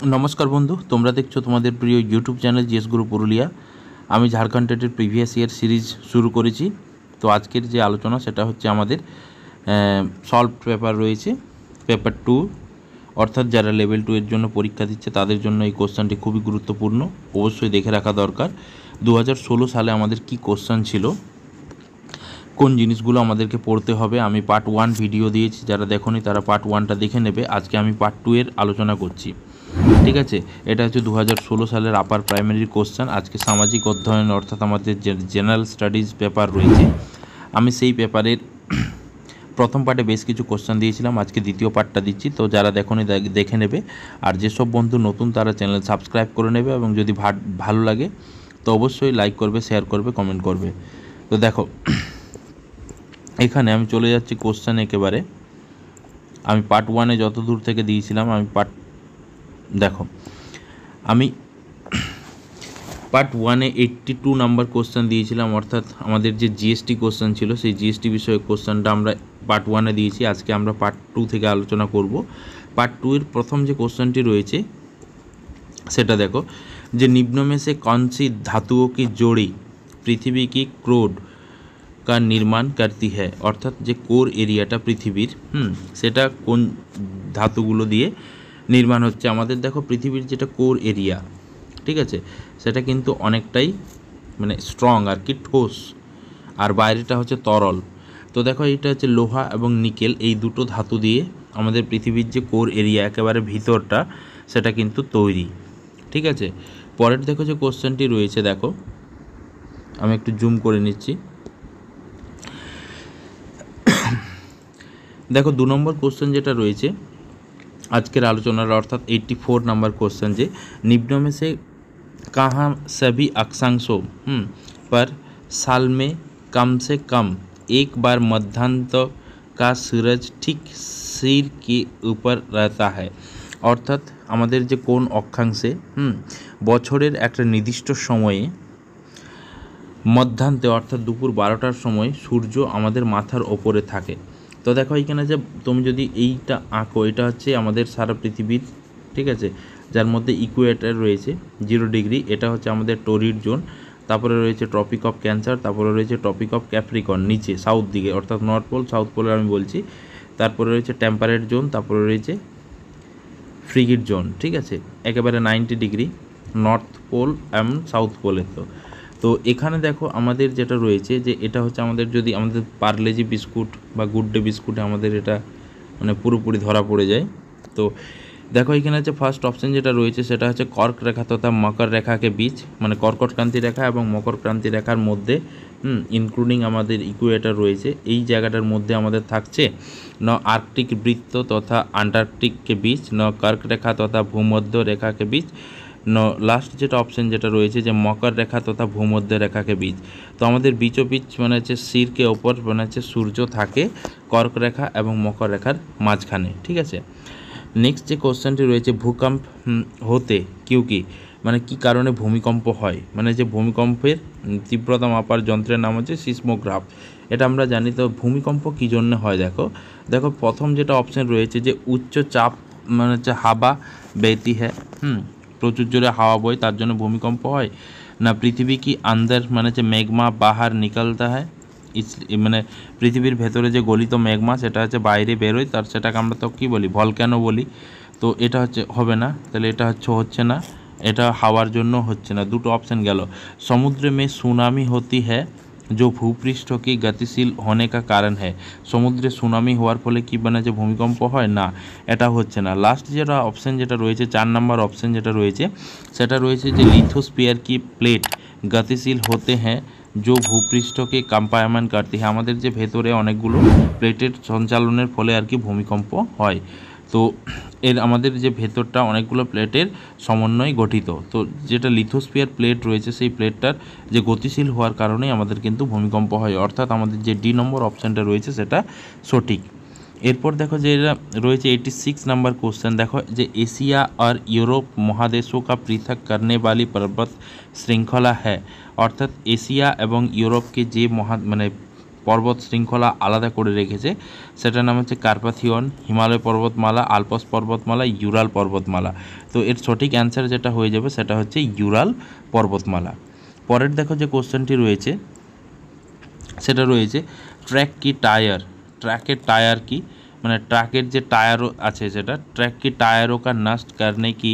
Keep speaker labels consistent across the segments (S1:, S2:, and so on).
S1: नमस्कार बंधु তোমরা দেখছো তোমাদের প্রিয় ইউটিউব চ্যানেল জিএস গুরু পুরুলিয়া। আমি ঝাড়খণ্ড টেটের প্রিভিয়াস ইয়ার সিরিজ শুরু করেছি। তো আজকের যে আলোচনা সেটা হচ্ছে আমাদের সলভ পেপার রয়েছে পেপার 2, অর্থাৎ যারা লেভেল 2 এর জন্য পরীক্ষা দিচ্ছে তাদের জন্য এই কোশ্চেনটি খুবই গুরুত্বপূর্ণ, অবশ্যই দেখে রাখা দরকার। 2016 সালে আমাদের কি কোশ্চেন ছিল, কোন জিনিসগুলো আমাদেরকে পড়তে হবে, আমি পার্ট 1 ভিডিও দিয়েছি, যারা দেখোনি তারা পার্ট 1টা দেখে নেবে। আজকে আমি পার্ট 2 এর আলোচনা করছি, ঠিক আছে। এটা হচ্ছে 2016 সালের আপার প্রাইমারির কোশ্চেন। আজকে সামাজিক অধ্যয়ন অর্থাৎ আমাদের যে জেনারেল স্টাডিজ পেপার রয়েছে, আমি সেই পেপারের প্রথম পার্টে বেশ কিছু কোশ্চেন দিয়েছিলাম, আজকে দ্বিতীয় পার্টটা দিচ্ছি। তো যারা দেখোনি দেখে নেবে, আর যেসব বন্ধু নতুন তারা চ্যানেল সাবস্ক্রাইব করে নেবে, এবং যদি ভালো লাগে তো অবশ্যই লাইক করবে, শেয়ার করবে, কমেন্ট করবে। তো দেখো এখানে আমি চলে যাচ্ছি কোশ্চেন একেবারে। আমি পার্ট 1-এ যত দূর থেকে দিয়েছিলাম দেখো আমি পার্ট 1-এ 82 নাম্বার কোশ্চেন দিয়েছিলাম, অর্থাৎ আমাদের যে জিএসটি কোশ্চেন ছিল সেই জিএসটি বিষয়ক কোশ্চেনটা আমরা পার্ট 1-এ দিয়েছি। আজকে আমরা পার্ট 2 থেকে আলোচনা করব। পার্ট 2 এর প্রথম যে কোশ্চেনটি রয়েছে সেটা দেখো, যে নিম্ন में से कौन सी धातुओं की जोड़ी पृथ्वी की क्रोड का निर्माण करती है, অর্থাৎ যে কোর এরিয়াটা পৃথিবীর সেটা কোন ধাতুগুলো দিয়ে নির্মাণ হচ্ছে। আমাদের দেখো পৃথিবীর যেটা কোর এরিয়া, ঠিক আছে, সেটা কিন্তু অনেকটাই মানে স্ট্রং আর কি, ঠোস, আর বাইরেটা হচ্ছে তরল। তো দেখো এইটা হচ্ছে লোহা এবং নিকেল, এই দুটো ধাতু দিয়ে আমাদের পৃথিবীর যে কোর এরিয়া একেবারে ভিতরটা সেটা কিন্তু তৈরি, ঠিক আছে। পরের দেখো যে কোশ্চেনটি রয়েছে, দেখো আমি একটু জুম করে নিচ্ছি। দেখো 2 নম্বর কোশ্চেন যেটা রয়েছে আজকের আলোচনার, অর্থাৎ 84 নাম্বার কোশ্চেন, যে निम्न में से कहाँ सभी अक्षांशों पर साल में कम से कम एक बार मध्यान्ह का सूरज ठीक सिर के ऊपर रहता है, অর্থাৎ আমাদের যে কোন অক্ষাংশে বছরের একটা নির্দিষ্ট সময়ে মধ্যান্তে অর্থাৎ দুপুর 12টার সময় সূর্য আমাদের মাথার ওপরে থাকে। তো দেখো এইখানে যে তুমি যদি এইটা আঁকো, এটা হচ্ছে আমাদের সারা পৃথিবীর, ঠিক আছে, যার মধ্যে ইকুয়েটর রয়েছে 0 ডিগ্রি, এটা হচ্ছে আমাদের টরিড জোন, তারপরে রয়েছে ট্রপিক অফ ক্যান্সার, তারপরে রয়েছে ট্রপিক অফ ক্যাপ্রিকন নিচে সাউথ দিকে, অর্থাৎ নর্থ পোল সাউথ পোলের আমি বলছি, তারপরে রয়েছে টেম্পারেট জোন, তারপরে রয়েছে ফ্রিগিড জোন, ঠিক আছে, একেবারে 90 ডিগ্রি নর্থ পোল এবং সাউথ পোলের। তো এখানে দেখো আমাদের যেটা রয়েছে, যে এটা হচ্ছে আমাদের যদি আমাদের পার্লেজি বিস্কুট বা গুড ডে বিস্কুটে আমাদের এটা মানে পুরোপুরি ধরা পড়ে যায়। তো দেখো এখানে হচ্ছে ফার্স্ট অপশন যেটা রয়েছে সেটা হচ্ছে কর্ক রেখা তথা মকর রেখাকে বীজ, মানে কর্কট ক্রান্তি রেখা এবং মকর ক্রান্তি রেখার মধ্যে ইনক্লুডিং আমাদের ইকুয়েটর রয়েছে, এই জায়গাটার মধ্যে আমাদের থাকছে ন আর্কটিক বৃত্ত তথা আন্টার্কটিককে বীজ, ন কর্ক রেখা তথা ভূমধ্য রেখাকে বীজ, লাস্ট যেটা অপশন যেটা রয়েছে যে মকর রেখা তথা ভূমধ্য রেখাকে বীজ। তো আমাদের বীজ মানে হচ্ছে শিরকে ওপর মানে হচ্ছে সূর্য থাকে কর্ক রেখা এবং মকর রেখার মাঝখানে, ঠিক আছে। নেক্সট যে কোশ্চেনটি রয়েছে, ভূকম্প হতে কি মানে কি কারণে ভূমিকম্প হয়, মানে যে ভূমিকম্পের তীব্রতা মাপার যন্ত্রের নাম হচ্ছে সিসমোগ্রাফ, এটা আমরা জানি। তো ভূমিকম্প কী জন্য হয়, দেখো প্রথম যেটা অপশন রয়েছে যে উচ্চ চাপ মানে হচ্ছে হাওয়া বইতি হ্যাঁ, প্রচুর জোরে হাওয়া বয় তার জন্য ভূমিকম্প হয়, না পৃথিবী কি আন্দার মানে হচ্ছে ম্যাগমা বাহার নিকলতা হয়, মানে পৃথিবীর ভেতরে যে গলিত ম্যাগমা সেটা হচ্ছে বাইরে বেরোয়, তার সেটাকে আমরা তো কী বলি, ভলক্যানো বলি। তো এটা হচ্ছে হবে না, তাহলে এটা হচ্ছে না, এটা হাওয়ার জন্য হচ্ছে না, দুটো অপশন গেল। সমুদ্রে में সুনামি होती है जो ভূপৃষ্ঠ की गतिशील होने का कारण है, সমুদ্রে সুনামি হওয়ার ফলে কি মানে যে ভূমিকম্প হয়, না এটা হচ্ছে না। লাস্ট যেটা অপশন যেটা রয়েছে 4 নম্বর অপশন যেটা রয়েছে সেটা রয়েছে যে লিথোস্ফিয়ার কি প্লেট গতিশীল হতে হ্যাঁ जो ভূপৃষ্ঠকে কম্পায়মান করতে হয়, আমাদের যে ভেতরে অনেকগুলো প্লেটের সঞ্চালনের ফলে আর কি ভূমিকম্প হয়। তো এর আমাদের যে ভেতরটা অনেকগুলো প্লেটের সমন্বয়ে গঠিত, তো যেটা লিথোস্ফিয়ার প্লেট রয়েছে সেই প্লেটটার যে গতিশীল হওয়ার কারণেই আমাদের কিন্তু ভূমিকম্প হয়, অর্থাৎ আমাদের যে ডি নম্বর অপশানটা রয়েছে সেটা সঠিক। এরপর দেখো যে এটা রয়েছে 86 नंबर क्वेश्चन, देखो যে एशिया और यूरोप महादेशों का पृथक करने वाली पर्वत श्रृंखला है, অর্থাৎ এশিয়া এবং ইউরোপকে যে মানে পর্বত শৃঙ্খলা আলাদা করে রেখেছে, সেটার নাম হচ্ছে কার্পাথিয়ন, হিমালয় পর্বতমালা, আলপস পর্বতমালা, ইউরাল পর্বতমালা। তো এর সঠিক অ্যান্সার যেটা হয়ে যাবে সেটা হচ্ছে ইউরাল পর্বতমালা। পরের দেখো যে কোশ্চেনটি রয়েছে সেটা রয়েছে ট্র্যাক কি টায়ার, ট্র্যাকের টায়ার কি, মানে ট্র্যাকের যে টায়ারও আছে সেটা ট্র্যাক কি টায়ারও কা নষ্ট করনে কি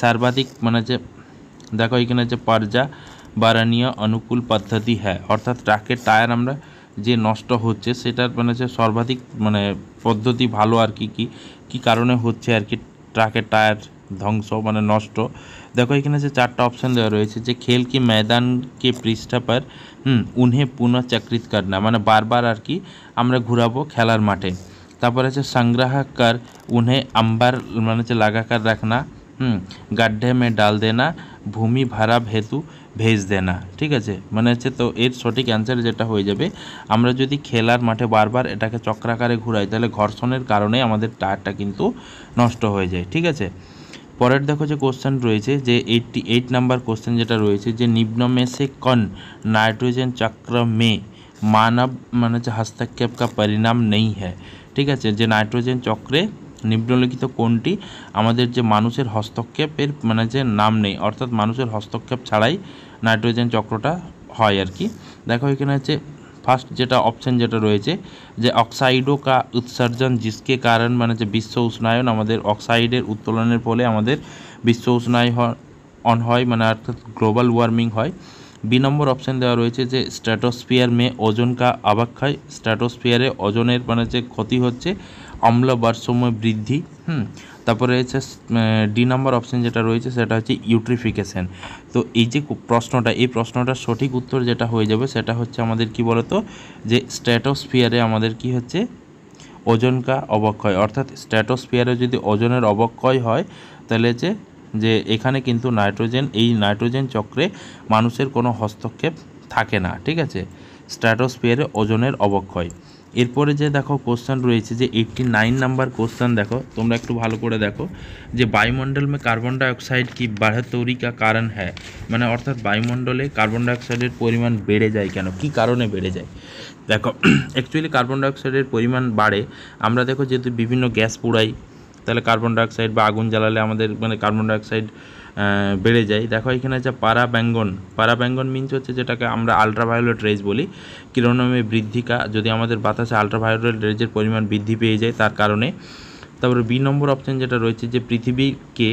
S1: সর্বাধিক, মানে যে দেখো এখানে যে পর্যা বারণীয় অনুকূল পদ্ধতি হ্যাঁ, অর্থাৎ ট্র্যাকের টায়ার আমরা যে নষ্ট হচ্ছে সেটার মানে যে সর্বাধিক মানে পদ্ধতি ভালো আর কি কি কারণে হচ্ছে আর কি ট্র্যাকের টায়ার ধ্বংস মানে নষ্ট। দেখো এখানে যে 4টা অপশান দেওয়া রয়েছে যে খেল কি ময়দান কে পৃষ্ঠা পর উन्हें পুনঃচক্রিত করনা, মানে বারবার আর কি আমরা ঘুরাবো খেলার মাঠে। তারপরে আছে সংগ্রহ কর उन्हें अंबर মানে হচ্ছে লাগা কর রাখনা, गड्ढे में डाल देना, ভূমি ভাড়াব হেতু ভেজ দেনা। ঠিক আছে, মানে হচ্ছে তো এর সঠিক অ্যান্সার যেটা হয়ে যাবে, আমরা যদি খেলার মাঠে বারবার এটাকে চক্রাকারে ঘুরাই তাহলে ঘর্ষণের কারণে আমাদের টায়ারটা কিন্তু নষ্ট হয়ে যায়। ঠিক আছে, পরের দেখো যে কোশ্চেন রয়েছে যে 88 নাম্বার কোশ্চেন যেটা রয়েছে যে নিম্ন में से कौन नाइट्रोजन चक्र में मानव মানে হচ্ছে হস্তক্ষেপ का परिणाम नहीं है। ঠিক আছে, যে নাইট্রোজেন চক্রে নিম্নলিখিত কোনটি আমাদের যে মানুষের হস্তক্ষেপের মানে যে নাম নেই, অর্থাৎ মানুষের হস্তক্ষেপ ছাড়াই নাইট্রোজেন চক্রটা হয় আর কি। দেখো এখানে হচ্ছে ফার্স্ট যেটা অপশান যেটা রয়েছে যে অক্সাইডো কা উৎসর্জন জিসকে কারণ মানে যে বিশ্ব উষ্ণায়ন, আমাদের অক্সাইডের উত্তোলনের ফলে আমাদের বিশ্ব উষ্ণায়ন হয় মানে অর্থাৎ গ্লোবাল ওয়ার্মিং হয়। বি নম্বর অপশান দেওয়া রয়েছে যে স্ট্র্যাটোস্ফিয়ার মে ওজন কা অবক্ষয়, স্ট্র্যাটোস্ফিয়ারে ওজনের মানে যে ক্ষতি হচ্ছে, অম্ল বর্ষময় বৃদ্ধি। তারপরে হচ্ছে ডি নম্বর অপশান যেটা রয়েছে সেটা হচ্ছে ইউট্রিফিকেশন। তো এই যে প্রশ্নটা, এই প্রশ্নটার সঠিক উত্তর যেটা হয়ে যাবে সেটা হচ্ছে আমাদের কি বলতো যে স্ট্র্যাটোস্ফিয়ারে আমাদের কি হচ্ছে ওজন কা অবক্ষয়, অর্থাৎ স্ট্র্যাটোস্ফিয়ারে যদি ওজনের অবক্ষয় হয় তাহলে যে এখানে কিন্তু এই নাইট্রোজেন চক্রে মানুষের কোনো হস্তক্ষেপ থাকে না। ঠিক আছে, স্ট্র্যাটোস্ফিয়ারে ওজনের অবক্ষয়। এরপরে যে দেখো কোশ্চেন রয়েছে যে 89 নাম্বার কোশ্চেন, দেখো তোমরা একটু ভালো করে দেখো যে বায়ুমণ্ডল में कार्बन डाइऑक्साइड की बढ़ोतरी का कारण है, মানে অর্থাৎ বায়ুমণ্ডলে কার্বন ডাইঅক্সাইডের পরিমাণ বেড়ে যায় কেন, কি কারণে বেড়ে যায়। দেখো অ্যাকচুয়ালি কার্বন ডাইঅক্সাইডের পরিমাণ বাড়ে, আমরা দেখো যেহেতু বিভিন্ন গ্যাস পোড়াই তাহলে কার্বন ডাইঅক্সাইড বা আগুন জ্বালালে আমাদের মানে কার্বন ডাইঅক্সাইড বেড়ে যায়। দেখো এখানে আছে পারাব্যাঙ্গন মিনস হচ্ছে যেটাকে আমরা আলট্রাভায়োলেট রেজ বলি, কিরণময় বৃদ্ধিকা, যদি আমাদের বাতাসে আলট্রাভায়োলেট রেজের পরিমাণ বৃদ্ধি পেয়ে যায় তার কারণে। তারপরে বি নম্বর অপশান যেটা রয়েছে যে পৃথিবীকে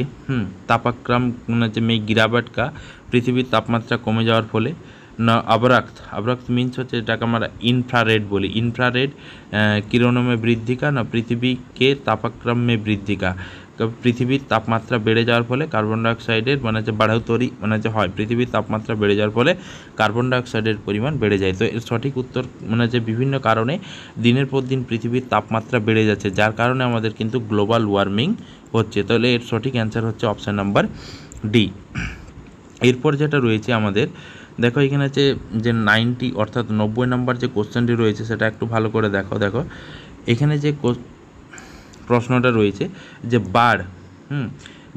S1: তাপাক্রম মানে মে গিরাবট কা, পৃথিবীর তাপমাত্রা কমে যাওয়ার ফলে। না अवरक्त मीन्स হচ্ছে যেটাকে আমরা ইনফ্রারেড বলি, ইনফ্রারেড কিরণময় বৃদ্ধিকা না পৃথিবীকে তাপাক্রম মে বৃদ্ধিকা, পৃথিবীর তাপমাত্রা বেড়ে যাওয়ার ফলে কার্বন ডাইঅক্সাইডের মানে যে বাড়াতরি মানে যে হয়, পৃথিবীর তাপমাত্রা বেড়ে যাওয়ার ফলে কার্বন ডাইঅক্সাইডের পরিমাণ বেড়ে যায়। তো এর সঠিক উত্তর মানে যে বিভিন্ন কারণে দিনের পর দিন পৃথিবীর তাপমাত্রা বেড়ে যাচ্ছে যার কারণে আমাদের কিন্তু গ্লোবাল ওয়ার্মিং হচ্ছে। তাহলে এর সঠিক অ্যান্সার হচ্ছে অপশান নাম্বার ডি। এরপর যেটা রয়েছে আমাদের দেখো এখানে যে 90 অর্থাৎ 90 নম্বর যে কোশ্চেনটি রয়েছে সেটা একটু ভালো করে দেখো এখানে যে প্রশ্নটা রয়েছে যে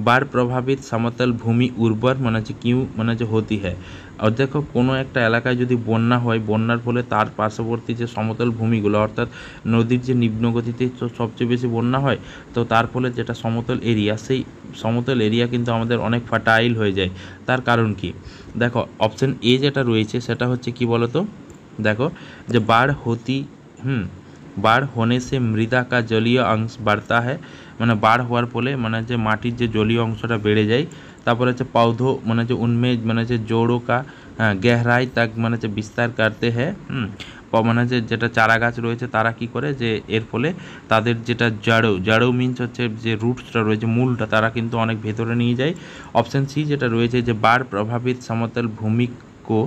S1: बाढ़ प्रभावित समतल भूमि उर्वर মানে হচ্ছে কিউ মানে হচ্ছে হতি হ্যাঁ। আর দেখো কোনো একটা এলাকায় যদি বন্যা হয়, বন্যার ফলে তার পার্শ্ববর্তী যে সমতল ভূমিগুলো অর্থাৎ নদীর যে নিম্নগতিতে সবচেয়ে বেশি বন্যা হয়, তো তার ফলে যেটা সমতল এরিয়া, সেই সমতল এরিয়া কিন্তু আমাদের অনেক ফার্টাইল হয়ে যায়। তার কারণ কি, দেখো অপশান এ যেটা রয়েছে সেটা হচ্ছে কি বলতো, দেখো যে बाढ़ होने से मृदा का जलीय अंश बढ़ता है, মানে बाढ़ হওয়ার ফলে মানে যে মাটির যে জলীয় অংশটা বেড়ে যায়। তারপরে হচ্ছে পৌধো মানে যে উনমে মানে যে জোড়ো কা গহরাই তাক মানে যে বিস্তার করতে হ্যাঁ, মানে যেটা চারা গাছ রয়েছে তারা কি করে যে এর ফলে তাদের যেটা জড়ো মিনস হচ্ছে যে রুটসটা রয়েছে মূলটা তারা কিন্তু অনেক ভেতরে নিয়ে যায়। অপশান সি যেটা রয়েছে যে बाढ़ प्रभावित समतल भूमि को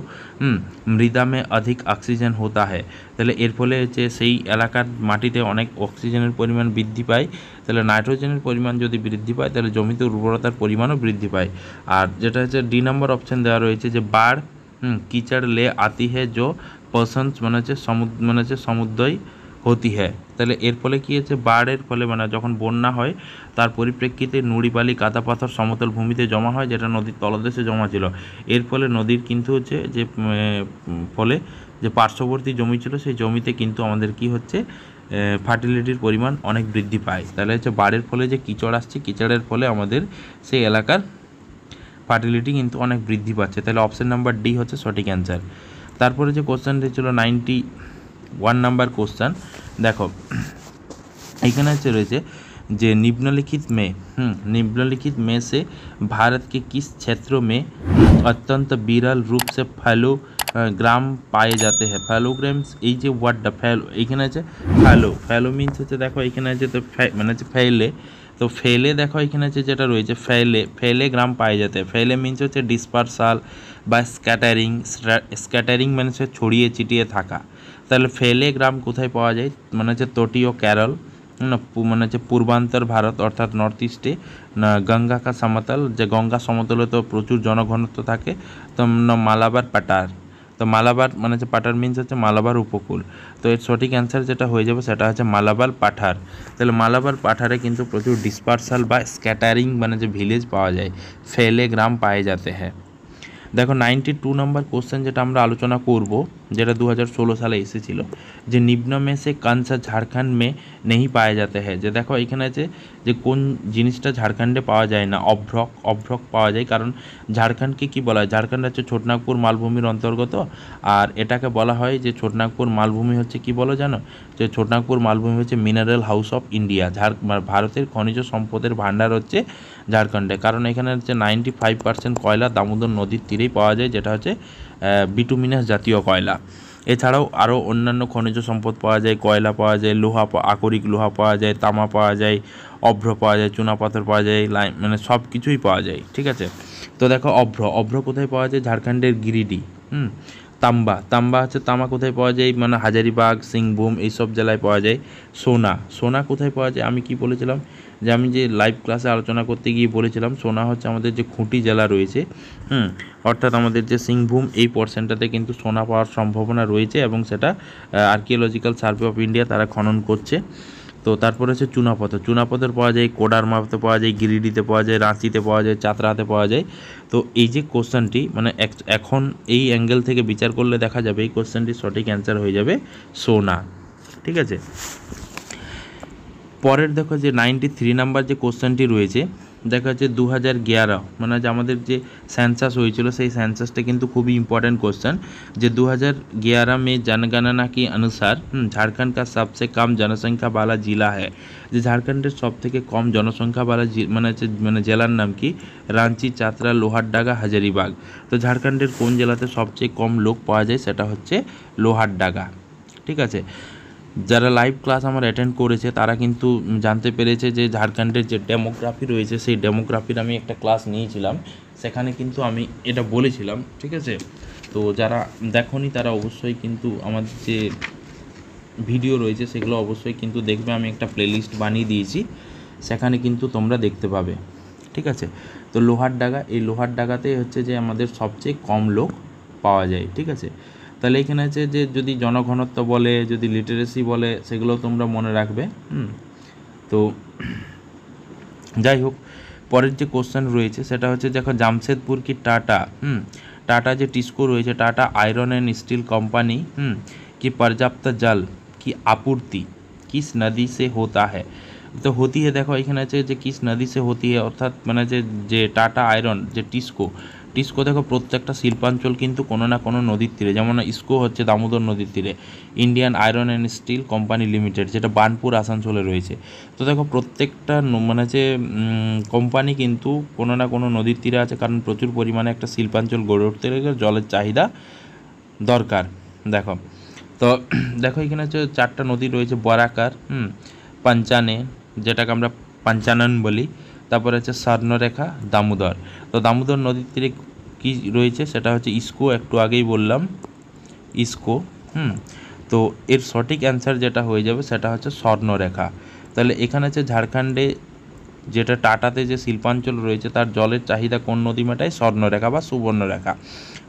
S1: মৃদা মে অধিক অক্সিজেন হতা হয়, তাহলে এর ফলে যে সেই এলাকার মাটিতে অনেক অক্সিজেনের পরিমাণ বৃদ্ধি পায়, তাহলে নাইট্রোজেনের পরিমাণ যদি বৃদ্ধি পায় তাহলে জমিতে উর্বরতার পরিমাণও বৃদ্ধি পায়। আর যেটা হচ্ছে ডি নম্বর অপশান দেওয়া রয়েছে যে বাড় कीचड़ ले आती है जो पर्सन মানে হচ্ছে সমুদ্রই হতি হ্যাঁ, তাহলে এর ফলে কী হচ্ছে বাড়ের ফলে মানে যখন বন্যা হয় তার পরিপ্রেক্ষিতে নুড়ি বালি কাদা পাথর সমতল ভূমিতে জমা হয় যেটা নদীর তলদেশে জমা ছিল, এর ফলে নদীর কিন্তু হচ্ছে যে ফলে যে পার্শ্ববর্তী জমি ছিল সেই জমিতে কিন্তু আমাদের কি হচ্ছে ফার্টিলিটির পরিমাণ অনেক বৃদ্ধি পায়। তাহলে হচ্ছে বাড়ের ফলে যে কিচড় আসছে, কিচড়ের ফলে আমাদের সেই এলাকার ফার্টিলিটি কিন্তু অনেক বৃদ্ধি পাচ্ছে। তাহলে অপশান নাম্বার ডি হচ্ছে সঠিক অ্যান্সার। তারপরে যে কোশ্চেনটি ছিল 91 নাম্বার কোশ্চেন, দেখো এখানে হচ্ছে রয়েছে যে निम्नलिखित में से भारत के किस क्षेत्रों में अत्यंत विरल रूप से ফ্যালোগ্রাম পায়ে যাতে হ্যাঁ। ফ্যালোগ্রামস এই যে ওয়ার্ডটা এইখানে আছে ফ্যালো মিনস হচ্ছে, দেখো এখানে আছে তো মানে হচ্ছে ফেলে, তো ফেলে দেখো এখানে আছে যেটা রয়েছে ফেলে গ্রাম পায়ে যাতে। ফেলে মিনস হচ্ছে ডিসপারসাল বা স্ক্যাটারিং মানে হচ্ছে ছড়িয়ে ছিটিয়ে থাকা। তাহলে ফেলে গ্রাম কোথায় পাওয়া যায়, মানে হচ্ছে তটীয় কেরল, না মানে হচ্ছে পূর্বান্তর ভারত অর্থাৎ নর্থ ইস্টে, না গঙ্গা কা সমতল, যে গঙ্গা সমতলে তো প্রচুর জনঘনত্ব থাকে, তো না মালাবার পাটার। তো মালাবার মানে হচ্ছে পাটার মিনস হচ্ছে মালাবার উপকূল। তো এর সঠিক অ্যান্সার যেটা হয়ে যাবে সেটা হচ্ছে মালাবার পাঠার। তাহলে মালাবার পাঠারে কিন্তু প্রচুর ডিসপার্সাল বা স্ক্যাটারিং মানে যে ভিলেজ পাওয়া যায়, ফেলে গ্রাম পায়ে যাতে হ্যাঁ। দেখো 92 নম্বর কোশ্চেন যেটা আমরা আলোচনা করব, যেটা 2016 সালে এসেছিল, যে নিম্ন মে সে কনসা ঝাড়খণ্ড মে নেই পায়ে যাতে হ্যাঁ। যে দেখো এখানে আছে যে কোন জিনিসটা ঝাড়খণ্ডে পাওয়া যায় না, অভ্রক পাওয়া যায়। কারণ ঝাড়খণ্ডকে কি বলা হয়, ঝাড়খণ্ড হচ্ছে ছোটনাগপুর মালভূমির অন্তর্গত। আর এটাকে বলা হয় যে ছোটনাগপুর মালভূমি হচ্ছে কি বলো জানো, যে ছোটনাগপুর মালভূমি হচ্ছে মিনারেল হাউস অফ ইন্ডিয়া। ভারতের খনিজ সম্পদের ভাণ্ডার হচ্ছে ঝাড়খণ্ডে। কারণ এখানে হচ্ছে 95% কয়লা দামোদর নদীর তীরেই পাওয়া যায়, যেটা হচ্ছে বিটুমিনাস জাতীয় কয়লা। এছাড়াও আরও অন্যান্য খনিজ সম্পদ পাওয়া যায়, কয়লা পাওয়া যায়, আকরিক লোহা পাওয়া যায়, তামা পাওয়া যায়, অভ্র পাওয়া যায়, চুনাপাথর পাওয়া যায়, মানে সব কিছুই পাওয়া যায়। ঠিক আছে, তো দেখো অভ্র কোথায় পাওয়া যায়, ঝাড়খণ্ডের গিরিডি। তাম্বা হচ্ছে তামা কোথায় পাওয়া যায়, মানে হাজারিবাগ, সিংভূম এইসব জেলায় পাওয়া যায়। সোনা কোথায় পাওয়া যায়, আমি কি বলেছিলাম যে আমি যে লাইভ ক্লাসে আলোচনা করতে গিয়ে বলেছিলাম সোনা হচ্ছে আমাদের যে খুঁটি জেলা রয়েছে, অর্থাৎ আমাদের যে সিংভূম এই পোর্শনটাতে কিন্তু সোনা পাওয়ার সম্ভাবনা রয়েছে, এবং সেটা আর্কিওলজিক্যাল সার্ভে অফ ইন্ডিয়া তারা খনন করছে। তো তারপরে হচ্ছে চুনাপথর পাওয়া যায়, কোডারমাতে পাওয়া যায়, গিরিডিতে পাওয়া যায়, রাঁচিতে পাওয়া যায়, চাতরাতে পাওয়া যায়। তো এই যে কোশ্চেনটি মানে এখন এই অ্যাঙ্গেল থেকে বিচার করলে দেখা যাবে এই কোশ্চেনটির সঠিক অ্যান্সার হয়ে যাবে সোনা। ঠিক আছে, পরের দেখো যে 93 নাম্বার যে কোশ্চেনটি রয়েছে, দেখা যাচ্ছে 2011 মানে যে আমাদের যে সেন্সাস হয়েছিল সেই সেন্সাসটা কিন্তু খুবই ইম্পর্টেন্ট কোশ্চেন। যে 2011 में जनगणना के अनुसार झारखंड का सबसे कम जनसंख्या वाला जिला है। যে ঝাড়খণ্ডের সব থেকে কম জনসংখ্যা वाला মানে জেলার নাম কি, রাঁচি, চাতরা, লোহারডাগা, হাজারিবাগ। তো ঝাড়খণ্ডের কোন জেলাতে সবচেয়ে কম লোক পাওয়া যায়, সেটা হচ্ছে লোহারডাগা। ঠিক আছে, যারা লাইভ ক্লাস আমার অ্যাটেন্ড করেছে তারা কিন্তু জানতে পেরেছে যে ঝাড়খণ্ডের যে ডেমোগ্রাফি রয়েছে সেই ডেমোগ্রাফির আমি একটা ক্লাস নিয়েছিলাম, সেখানে কিন্তু আমি এটা বলেছিলাম। ঠিক আছে, তো যারা দেখোনি তারা অবশ্যই কিন্তু আমাদের যে ভিডিও রয়েছে সেগুলো অবশ্যই কিন্তু দেখবে, আমি একটা প্লেলিস্ট বানিয়ে দিয়েছি, সেখানে কিন্তু তোমরা দেখতে পাবে। ঠিক আছে, তো এই লোহারডাগাতে হচ্ছে যে আমাদের সবচেয়ে কম লোক পাওয়া যায়। ঠিক আছে, তাহলে এখানে আছে যে যদি জনঘনত্ব বলে, যদি লিটারেসি বলে, সেগুলো তোমরা মনে রাখবে। তো যাই হোক, পরের যে কোশ্চেন রয়েছে সেটা হচ্ছে দেখো জামশেদপুর কি टाटा जो टिस्को रही है, Tata iron and steel company की पर्याप्त जल की आपूर्ति किस नदी से होता है। तो होती है, देखो एखाने जे किस नदी से होती है, अर्थात मैंने जे टाटा आयरन जे टिस्को देखो प्रत्येकटा शिल्पांचल किन्तु कोनो ना कोनो नदीर तीरे, जेमन इस्को होच्छे दामोदर नदीर तीरे, Indian iron and steel company limited जेटा बार्नपुर आसानसोले रयेछे। तो देखो प्रत्येकटा माने जे कोम्पानी किन्तु कोनो ना कोनो नदीर तीरे आछे, कारण प्रचुर परिमाणे एकटा शिल्पांचल गड़े उठते गेले जलेर चाहिदा दरकार। देखो तो देखो एखाने हच्छे 4टा नदी रयेछे, बराकार, पंचाने जेटाके आमरा पंचानन बली, তারপরে হচ্ছে স্বর্ণরেখা, দামোদর। তো দামোদর নদীর তীরে কী রয়েছে, সেটা হচ্ছে ইস্কো, একটু আগেই বললাম ইস্কো। তো এর সঠিক অ্যান্সার যেটা হয়ে যাবে সেটা হচ্ছে স্বর্ণরেখা। তাহলে এখানে হচ্ছে ঝাড়খণ্ডে যেটা টাটাতে যে শিল্পাঞ্চল রয়েছে তার জলের চাহিদা কোন নদী মেটায়, স্বর্ণরেখা বা সুবর্ণরেখা,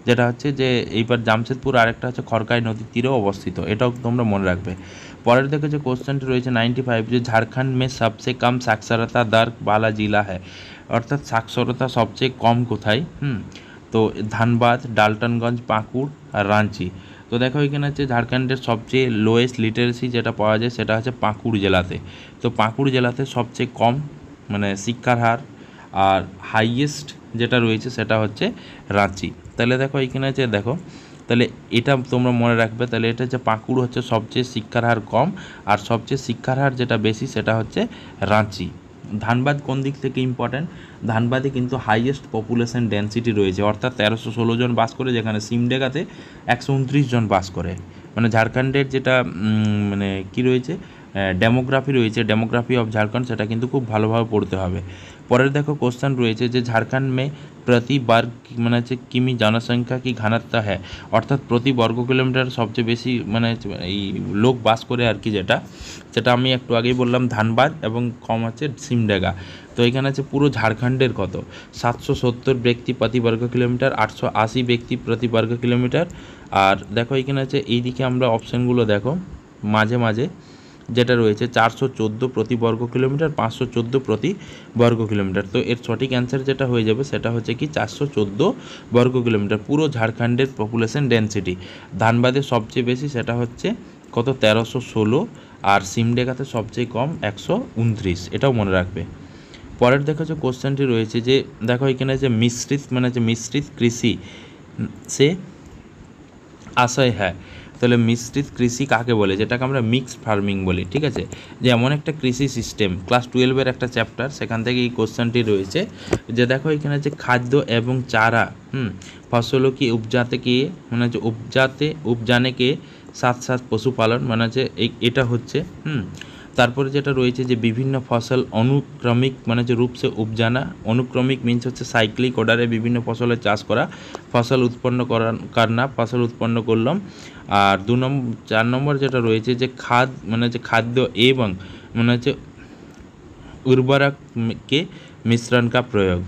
S1: যেটা হচ্ছে যে এইবার জামশেদপুর আরেকটা হচ্ছে খড়কাই নদীর তীরেও অবস্থিত, এটাও তোমরা মনে রাখবে। পরের দেখে যে কোশ্চেনটি রয়েছে 95, যে ঝাড়খণ্ড মে সবচেয়ে কম সাক্ষরতা দর वाला जिला है, অর্থাৎ সাক্ষরতা সবচেয়ে কম কোথায়। তো ধানবাদ, ডালটনগঞ্জ, পাকুড় আর রাঁচি। তো দেখো এখানে হচ্ছে ঝাড়খণ্ডের সবচেয়ে লোয়েস্ট লিটারেসি যেটা পাওয়া যায় সেটা হচ্ছে পাঁকুড় জেলাতে। তো পাঁকুড় জেলাতে সবচেয়ে কম মানে শিক্ষার হার, আর হাইয়েস্ট যেটা রয়েছে সেটা হচ্ছে রাঁচি। তাহলে দেখো এইখানে হচ্ছে দেখো, তাহলে এটা তোমরা মনে রাখবে, তাহলে এটা হচ্ছে পাঁকুড় হচ্ছে সবচেয়ে শিক্ষার হার কম, আর সবচেয়ে শিক্ষার হার যেটা বেশি সেটা হচ্ছে রাঁচি। ধানবাদ কোন দিক থেকে ইম্পর্ট্যান্ট? ধানবাদে কিন্তু হাইয়েস্ট পপুলেশন ডেন্সিটি রয়েছে, অর্থাৎ 1316 জন বাস করে, যেখানে সিমডেগাতে 129 জন বাস করে। মানে ঝাড়খণ্ডের যেটা মানে কি রয়েছে ডেমোগ্রাফি রয়েছে, ডেমোগ্রাফি অফ ঝাড়খণ্ড, সেটা কিন্তু খুব ভালোভাবে পড়তে হবে। পরের দেখো কোশ্চেন রয়েছে যে ঝাড়খণ্ড মে প্রতি বর্গ মানে হচ্ছে কিমি জনসংখ্যা কি ঘনত্ব হ্যাঁ, অর্থাৎ প্রতি বর্গ কিলোমিটার সবচেয়ে বেশি মানে এই লোক বাস করে আর কি, যেটা আমি একটু আগেই বললাম ধানবাদ, এবং কম হচ্ছে সিমডেগা। তো এখানে আছে পুরো ঝাড়খণ্ডের কত, 770 ব্যক্তি প্রতি বর্গ কিলোমিটার, 880 ব্যক্তি প্রতি বর্গ কিলোমিটার। আর দেখো এখানে আছে এইদিকে আমরা অপশানগুলো দেখো মাঝে মাঝে যেটা রয়েছে 414 প্রতি বর্গ কিলোমিটার, 514 প্রতি বর্গ কিলোমিটার। তো এর সঠিক অ্যান্সার যেটা হয়ে যাবে সেটা হচ্ছে কি 414 বর্গ কিলোমিটার পুরো ঝাড়খণ্ডের পপুলেশন ডেন্সিটি। ধানবাদে সবচেয়ে বেশি সেটা হচ্ছে কত 1316, আর সিমডেগাতে সবচেয়ে কম 129, এটাও মনে রাখবে। পরের দেখো যে কোশ্চেনটি রয়েছে যে দেখো এখানে যে মিশ্রিত কৃষি সে আশয় হ্যাঁ, তাহলে মিশ্রিত কৃষি কাকে বলে, যেটাকে আমরা মিক্সড ফার্মিং বলি। ঠিক আছে, যে এমন একটা কৃষি সিস্টেম, ক্লাস 12-এর একটা চ্যাপ্টার, সেখান থেকে এই কোশ্চেনটি রয়েছে যে দেখো এখানে যে খাদ্য এবং চারা ফসलों की उपजाते के মানে হচ্ছে उपजाने के साथ साथ পশুপালন মানে হচ্ছে এটা হচ্ছে তারপরে যেটা রয়েছে যে বিভিন্ন ফসল অনুক্রমিক মানে যে রূপ সে উপজানা, অনুক্রমিক মিনস হচ্ছে সাইক্লিক অর্ডারে বিভিন্ন ফসলের চাষ করা, ফসল উৎপন্ন করনা, ফসল উৎপন্ন করলাম। আর 4 নম্বর যেটা রয়েছে যে মানে হচ্ছে খাদ্য এবং মানে হচ্ছে উর্বরক के मिश्रण का प्रयोग।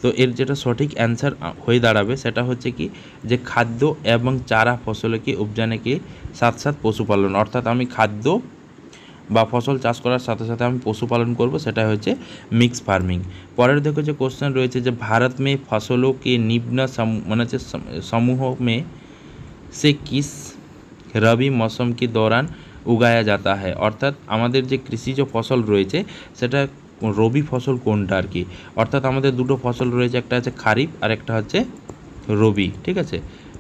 S1: তো এর যেটা সঠিক অ্যান্সার হয়ে দাঁড়াবে সেটা হচ্ছে কি যে খাদ্য এবং চারা ফসলকে উপজানে के साथ साथ পশুপালন, অর্থাৎ আমি খাদ্য বা ফসল চাষ করার সাথে সাথে আমি পশুপালন করব, সেটা হচ্ছে মিক্স ফার্মিং। পরের দেখো যে কোশ্চেন রয়েছে যে ভারত মে ফসलों के निम्न মানে হচ্ছে समूह में से किस रबी मौसम के दौरान उगाया जाता है, অর্থাৎ আমাদের যে কৃষিজ ফসল রয়েছে সেটা রবি ফসল কোনটা আর কি, অর্থাৎ আমাদের দুটো ফসল রয়েছে, একটা হচ্ছে খারিফ আর একটা হচ্ছে রবি। ঠিক আছে,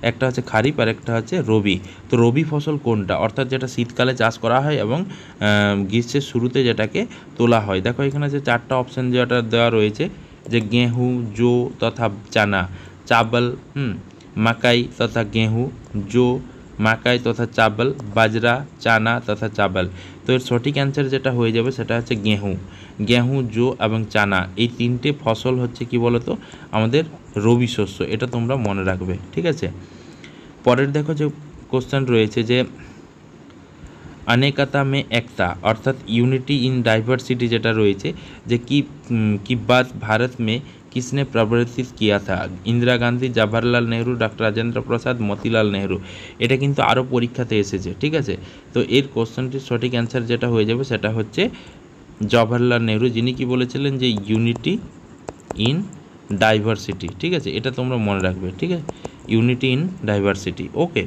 S1: একটা হচ্ছে খারিফ আর একটা হচ্ছে রবি। তো রবি ফসল কোনটা, অর্থাৎ যেটা শীতকালে চাষ করা হয় এবং গ্রীষ্মের শুরুতে যেটাকে তোলা হয়। দেখো এখানে যে 4টা অপশান যেটা দেওয়া রয়েছে যে গেহু, জো তথা চানা, চাবল, মাকাই তথা গেহু, জো, মাকাই তথা চাবল, বাজরা, চানা তথা চাবল। তো এর সঠিক অ্যান্সার যেটা হয়ে যাবে সেটা হচ্ছে গেহু, জো এবং চানা, এই 3টে ফসল হচ্ছে কি বলতো আমাদের রবি শস্য, এটা তোমরা মনে রাখবে। ঠিক আছে, পরের দেখো যে কোশ্চেন রয়েছে যে अनेकता में एकता अर्थात यूनिटी इन डाइवर्सिटी যেটা রয়েছে যে কি बात भारत में किसने प्रवर्तित किया था, इंदिरा गांधी, जवाहरलाल नेहरू, डॉक्टर राजेंद्र प्रसाद, मोतीलाल नेहरू। এটা কিন্তু আরও পরীক্ষাতে এসেছে। ঠিক আছে, তো এর কোশ্চেনটির সঠিক অ্যান্সার যেটা হয়ে যাবে সেটা হচ্ছে জওহরলাল নেहरू, যিনি কি বলেছিলেন যে ইউনিটি ইন ডাইভার্সিটি। ঠিক আছে, এটা তোমরা মনে রাখবে। ঠিক আছে, ইউনিটি ইন ডাইভার্সিটি। ওকে,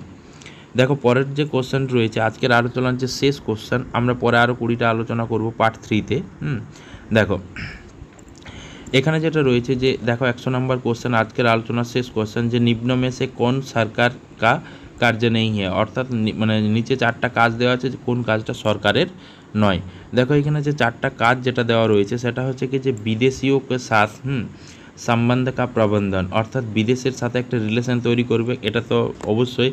S1: দেখো পরের যে কোশ্চেন রয়েছে আজকের আলোচনার যে শেষ কোশ্চেন, আমরা পরে আরও 20টা আলোচনা করব পার্ট 3-তে। দেখো এখানে যেটা রয়েছে যে দেখো 100 নম্বর কোশ্চেন, আজকের আলোচনার শেষ কোশ্চেন যে নিম্ন মে সে কোন সরকার কা কার্য নেই হ্যাঁ, অর্থাৎ মানে নিচে 4টা কাজ দেওয়া আছে, কোন কাজটা সরকারের নয়। দেখো এখানে যে 4টা কাজ যেটা দেওয়া রয়েছে সেটা হচ্ছে কি যে বিদেশিও কে সাথ সম্বন্ধ কা প্রবন্ধন, অর্থাৎ বিদেশের সাথে একটা রিলেশন তৈরি করবে, এটা তো অবশ্যই।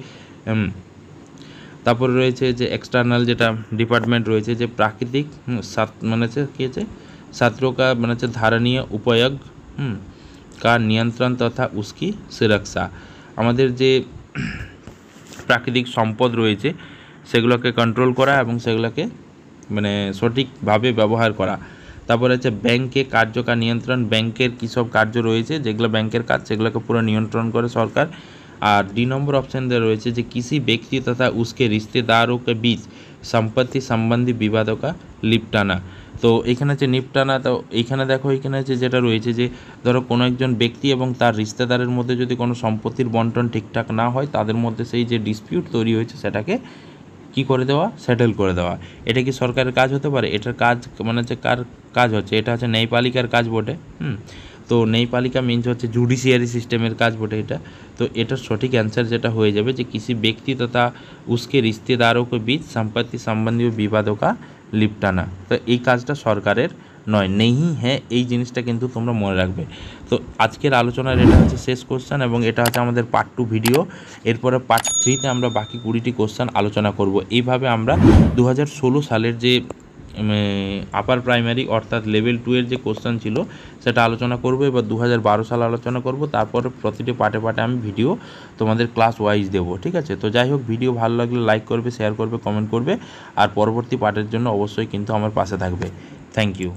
S1: তারপরে রয়েছে যে এক্সটার্নাল যেটা ডিপার্টমেন্ট রয়েছে যে প্রাকৃতিক মানে হচ্ছে কী আছে ছাত্रों का মানে হচ্ছে ধারণীয় উপয়োগ का নিয়ন্ত্রণ তথা उसकी সুরক্ষা, আমাদের যে প্রাকৃতিক সম্পদ রয়েছে সেগুলোকে কন্ট্রোল করা এবং সেগুলোকে মানে সঠিকভাবে ব্যবহার করা। তারপরে হচ্ছে ব্যাংকে কার্যকা নিয়ন্ত্রণ, ব্যাংকের কী সব কার্য রয়েছে যেগুলো ব্যাংকের কাজ সেগুলোকে পুরো নিয়ন্ত্রণ করে সরকার। और डी नंबर ऑप्शन दे रही है किसी व्यक्ति तथा उसके रिश्तेदारों के बीच सम्पत्ति संबंधी विवादों का निपटाना। तो এখানে যে নিপটানা, তো এইখানে দেখো এখানে যেটা রয়েছে যে ধরো কোনো একজন ব্যক্তি এবং তার রিশতেদারের মধ্যে যদি কোনো সম্পত্তির বন্টন ঠিকঠাক না হয়, তাদের মধ্যে সেই যে ডিসপিউট তৈরি হয়েছে সেটাকে কি করে দেওয়া, সেটেল করে দেওয়া। এটা কি সরকারের কাজ হতে পারে? এটার কাজ মানে হচ্ছে কার কাজ হচ্ছে, এটা হচ্ছে ন্যায়পালিকার কাজ বটে। তো ন্যায়পালিকা মিনস হচ্ছে জুডিশিয়ারি সিস্টেমের কাজ বটে এটা। তো এটার সঠিক অ্যান্সার যেটা হয়ে যাবে যে किसी व्यक्ति तथा उसके रिश्तेदारों के बीच संपत्ति संबंधी विवादों का निपटाना। তো এই কাজটা সরকারের নয়, নেই হ্যাঁ, এই জিনিসটা কিন্তু তোমরা মনে রাখবে। তো আজকের আলোচনার এটা হচ্ছে শেষ কোশ্চেন এবং এটা হচ্ছে আমাদের পার্ট 2 ভিডিও। এরপরে পার্ট 3তে আমরা বাকি 20টি কোশ্চেন আলোচনা করব। এইভাবে আমরা 2016 সালের যে আপার প্রাইমারি অর্থাৎ লেভেল 2 এর যে কোশ্চেন ছিল সেটা আলোচনা করব। এবার 2012 সাল আলোচনা করব। তারপর প্রতিটি পার্টে পার্টে আমি ভিডিও তোমাদের ক্লাস ওয়াইজ দেবো, ঠিক আছে? তো যাই হোক, ভিডিও ভালো লাগলে লাইক করবে, শেয়ার করবে, কমেন্ট করবে, আর পরবর্তী পার্টের জন্য অবশ্যই কিন্তু আমার পাশে থাকবে। Thank you.